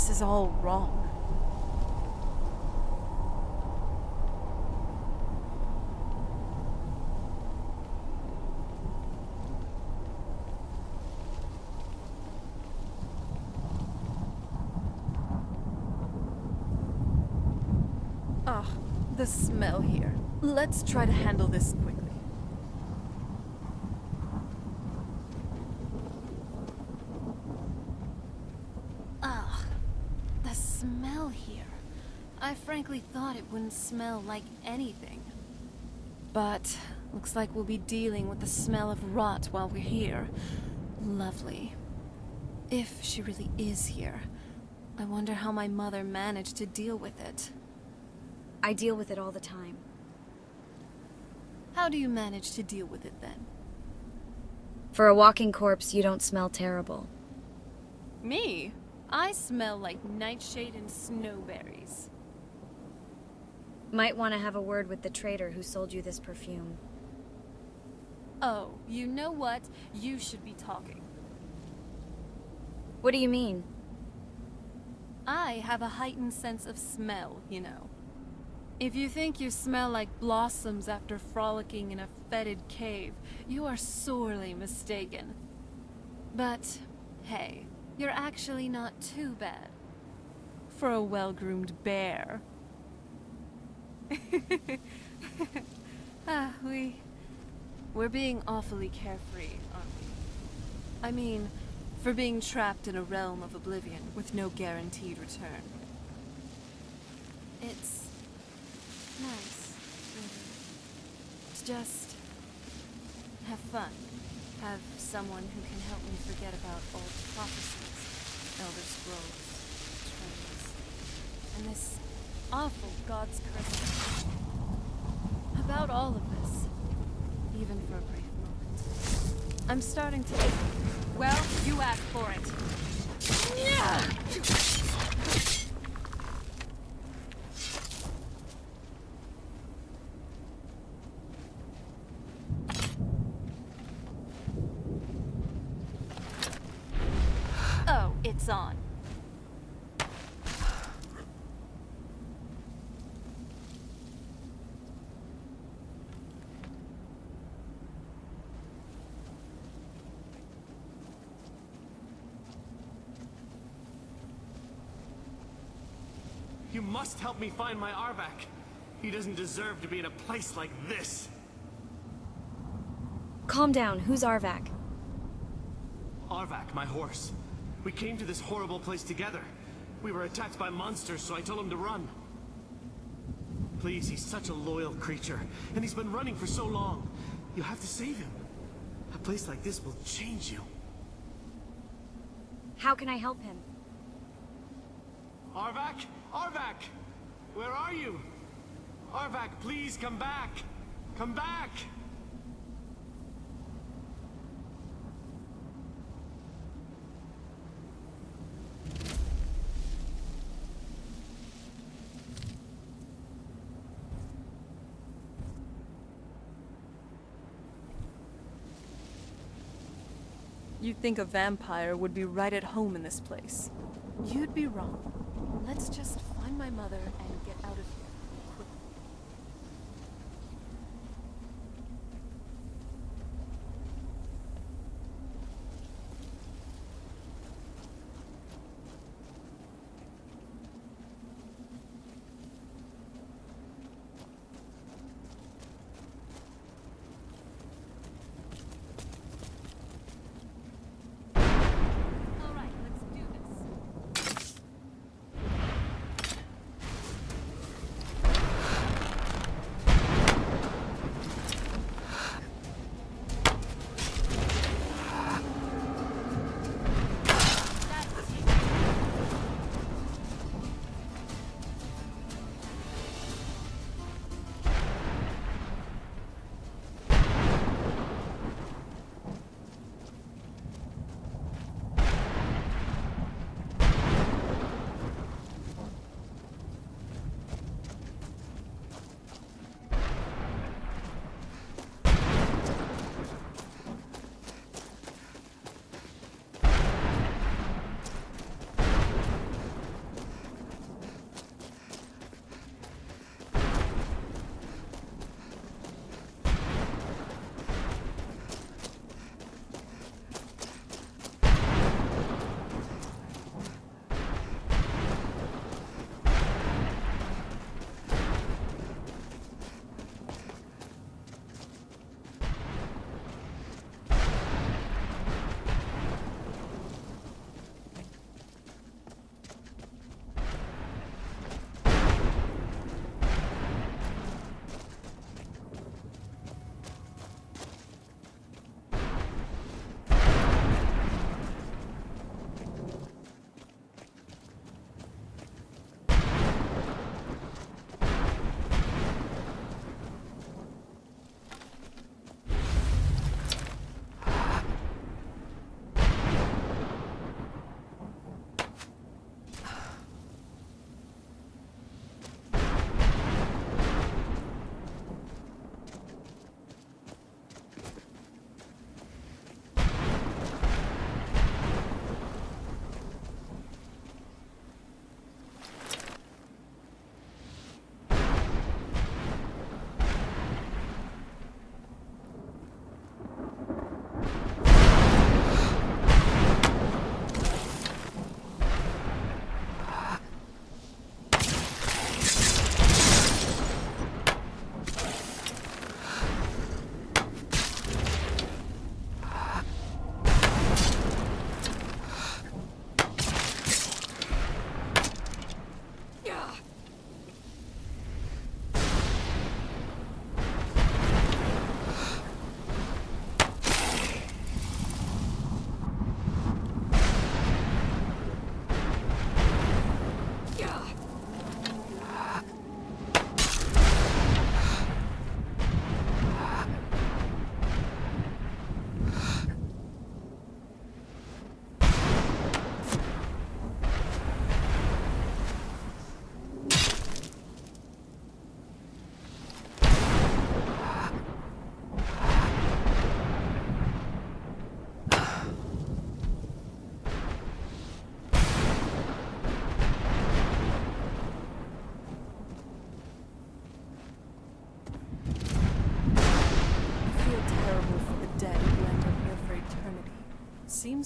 This is all wrong. Ah, the smell here. Let's try to handle this quickly. Ugh, the smell here. I frankly thought it wouldn't smell like anything. But looks like we'll be dealing with the smell of rot while we're here. Lovely. If she really is here, I wonder how my mother managed to deal with it. I deal with it all the time. How do you manage to deal with it then? For a walking corpse, you don't smell terrible. Me? I smell like nightshade and snowberries. Might want to have a word with the trader who sold you this perfume. Oh, you know what? You should be talking. What do you mean? I have a heightened sense of smell, you know. If you think you smell like blossoms after frolicking in a fetid cave, you are sorely mistaken. But, hey, you're actually not too bad. For a well-groomed bear. We're being awfully carefree, aren't we? I mean, for being trapped in a realm of oblivion with no guaranteed return. It's nice, really. To just have fun. Have someone who can help me forget about old prophecies, elder scrolls, betrayals, and this awful God's curse. About all of this, even for a brief moment. I'm starting to... Well, you asked for it. Yeah! Oh, it's on. You must help me find my Arvak. He doesn't deserve to be in a place like this. Calm down. Who's Arvak? Arvak, my horse. We came to this horrible place together. We were attacked by monsters, so I told him to run. Please, he's such a loyal creature, and he's been running for so long. You have to save him. A place like this will change you. How can I help him? Arvak? Arvak! Where are you? Arvak, please come back! Come back! You'd think a vampire would be right at home in this place. You'd be wrong. Let's just find my mother and get out of here quickly. All right, let's do this.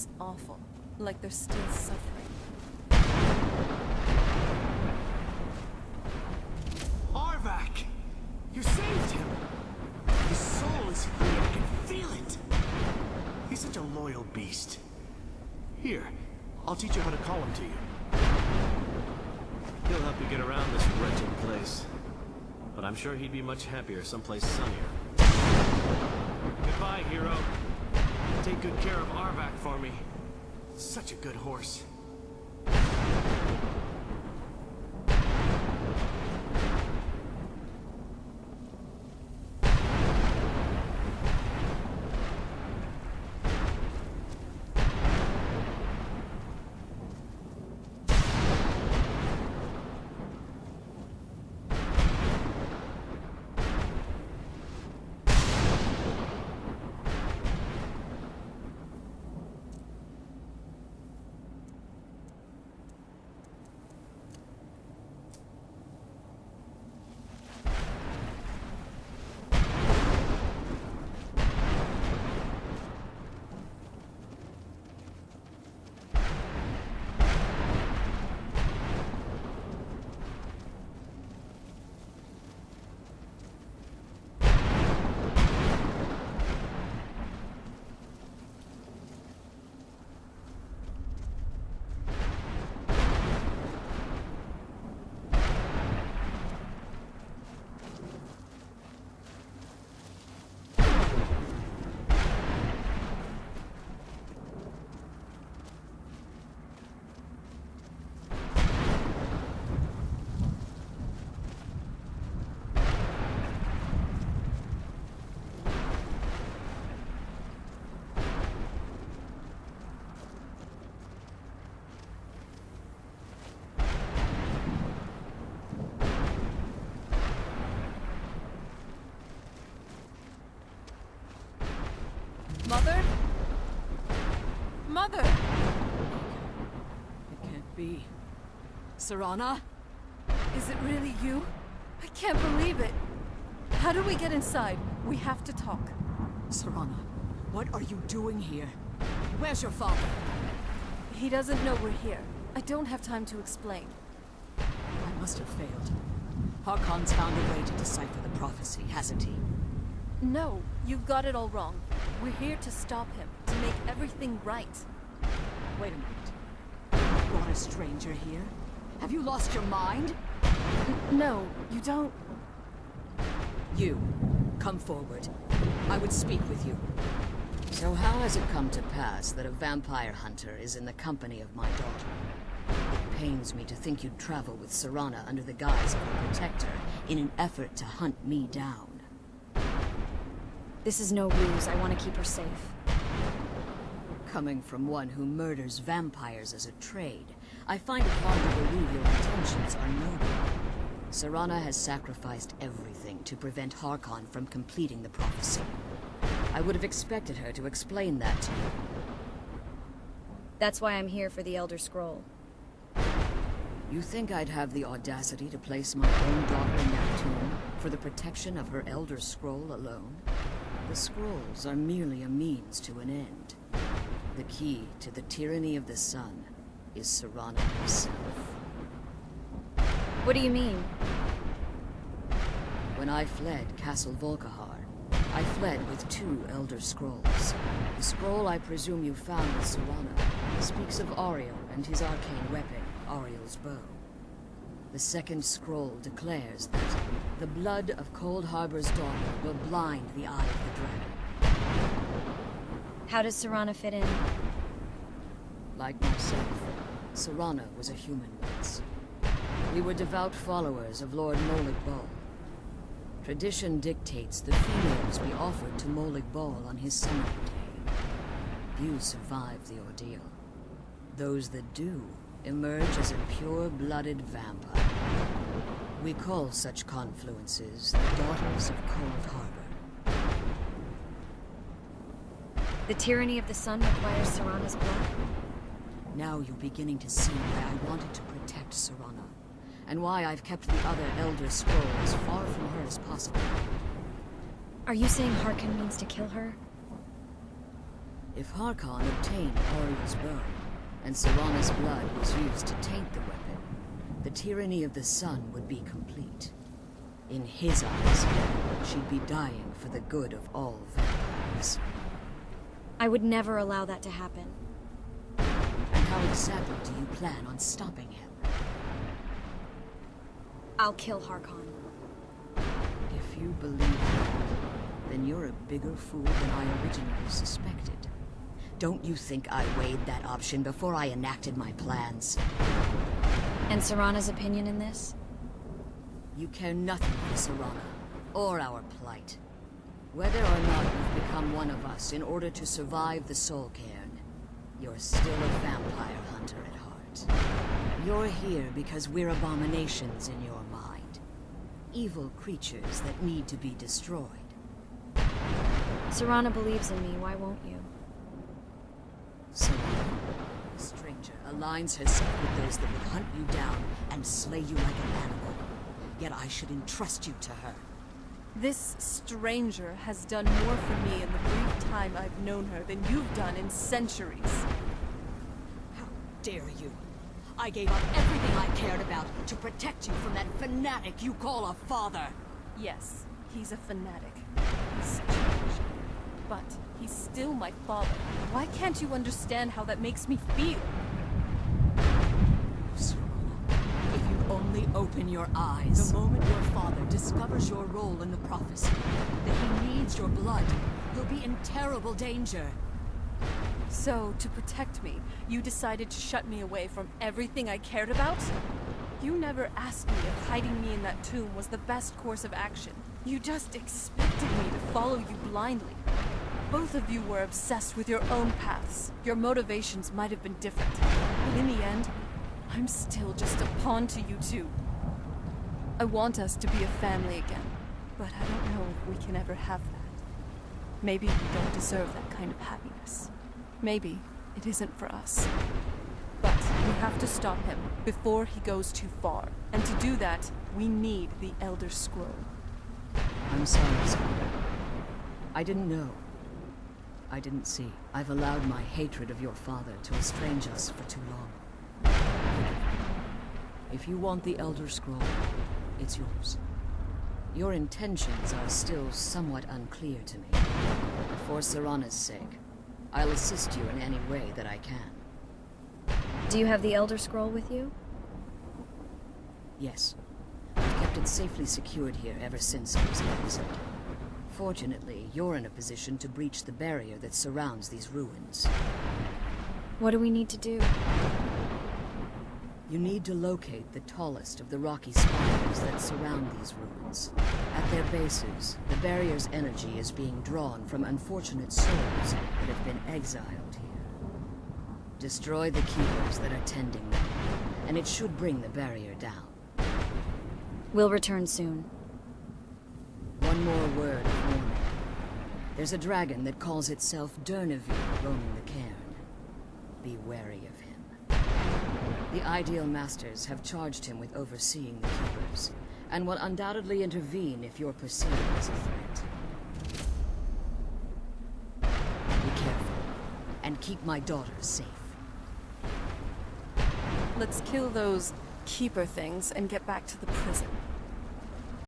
seems awful, like they're still suffering. Arvak! You saved him! His soul is free, I can feel it! He's such a loyal beast. Here, I'll teach you how to call him to you. He'll help you get around this wretched place. But I'm sure he'd be much happier someplace sunnier. Goodbye, hero. Take good care of Arvak for me. Such a good horse. Mother? Mother! It can't be. Serana? Is it really you? I can't believe it. How do we get inside? We have to talk. Serana, what are you doing here? Where's your father? He doesn't know we're here. I don't have time to explain. I must have failed. Harkon's found a way to decipher the prophecy, hasn't he? No, you've got it all wrong. We're here to stop him, to make everything right. Wait a minute. You brought a stranger here? Have you lost your mind? No, you don't... You, come forward. I would speak with you. So how has it come to pass that a vampire hunter is in the company of my daughter? It pains me to think you'd travel with Serana under the guise of a protector in an effort to hunt me down. This is no ruse. I want to keep her safe. Coming from one who murders vampires as a trade, I find it hard to believe your intentions are noble. Serana has sacrificed everything to prevent Harkon from completing the prophecy. I would have expected her to explain that to you. That's why I'm here for the Elder Scroll. You think I'd have the audacity to place my own daughter in that tomb for the protection of her Elder Scroll alone? The scrolls are merely a means to an end. The key to the tyranny of the sun is Serana herself. What do you mean? When I fled Castle Volkihar, I fled with 2 Elder Scrolls. The scroll I presume you found with Serana speaks of Ariel and his arcane weapon, Ariel's bow. The second scroll declares that the blood of Cold Harbor's daughter will blind the eye of the dragon. How does Serana fit in? Like myself, Serana was a human once. We were devout followers of Lord Molig Bal. Tradition dictates the females be offered to Molig Bal on his summoning day. Few survive the ordeal. Those that do emerge as a pure-blooded vampire. We call such confluences the Daughters of Cold Harbor. The tyranny of the sun requires Serana's blood? Now you're beginning to see why I wanted to protect Serana, and why I've kept the other Elder Scroll as far from her as possible. Are you saying Harkon means to kill her? If Harkon obtained Ariel's bone, and Serana's blood was used to taint the weapon, the tyranny of the sun would be complete. In his eyes, she'd be dying for the good of all vampires. I would never allow that to happen. And how exactly do you plan on stopping him? I'll kill Harkon. If you believe that, then you're a bigger fool than I originally suspected. Don't you think I weighed that option before I enacted my plans? And Serana's opinion in this? You care nothing for Serana, or our plight. Whether or not you've become one of us in order to survive the Soul Cairn, you're still a vampire hunter at heart. You're here because we're abominations in your mind. Evil creatures that need to be destroyed. Serana believes in me, why won't you? Serana, a stranger, aligns herself with those that would hunt you down and slay you like an animal. Yet I should entrust you to her. This stranger has done more for me in the brief time I've known her than you've done in centuries. How dare you? I gave up everything I cared about to protect you from that fanatic you call a father. Yes, he's a fanatic. He's changed. But he's still my father. Why can't you understand how that makes me feel? Serana, if you only open your eyes. The moment your father discovers your role in the prophecy, that he needs your blood, you'll be in terrible danger. So, to protect me, you decided to shut me away from everything I cared about? You never asked me if hiding me in that tomb was the best course of action. You just expected me to follow you blindly. Both of you were obsessed with your own paths. Your motivations might have been different. But in the end, I'm still just a pawn to you two. I want us to be a family again, but I don't know if we can ever have that. Maybe we don't deserve that kind of happiness. Maybe it isn't for us. But we have to stop him before he goes too far. And to do that, we need the Elder Scroll. I'm sorry, Sandra. I didn't know. I didn't see. I've allowed my hatred of your father to estrange us for too long. If you want the Elder Scroll, it's yours. Your intentions are still somewhat unclear to me. But for Serana's sake, I'll assist you in any way that I can. Do you have the Elder Scroll with you? Yes. I've kept it safely secured here ever since I was an exile. Fortunately, you're in a position to breach the barrier that surrounds these ruins. What do we need to do? You need to locate the tallest of the rocky spires that surround these ruins. At their bases, the barrier's energy is being drawn from unfortunate souls that have been exiled here. Destroy the keepers that are tending them, and it should bring the barrier down. We'll return soon. One more word of warning. There's a dragon that calls itself Durnevere roaming the cairn. Be wary of him. The Ideal Masters have charged him with overseeing the Keepers, and will undoubtedly intervene if you're perceived as a threat. Be careful, and keep my daughter safe. Let's kill those keeper things and get back to the prison.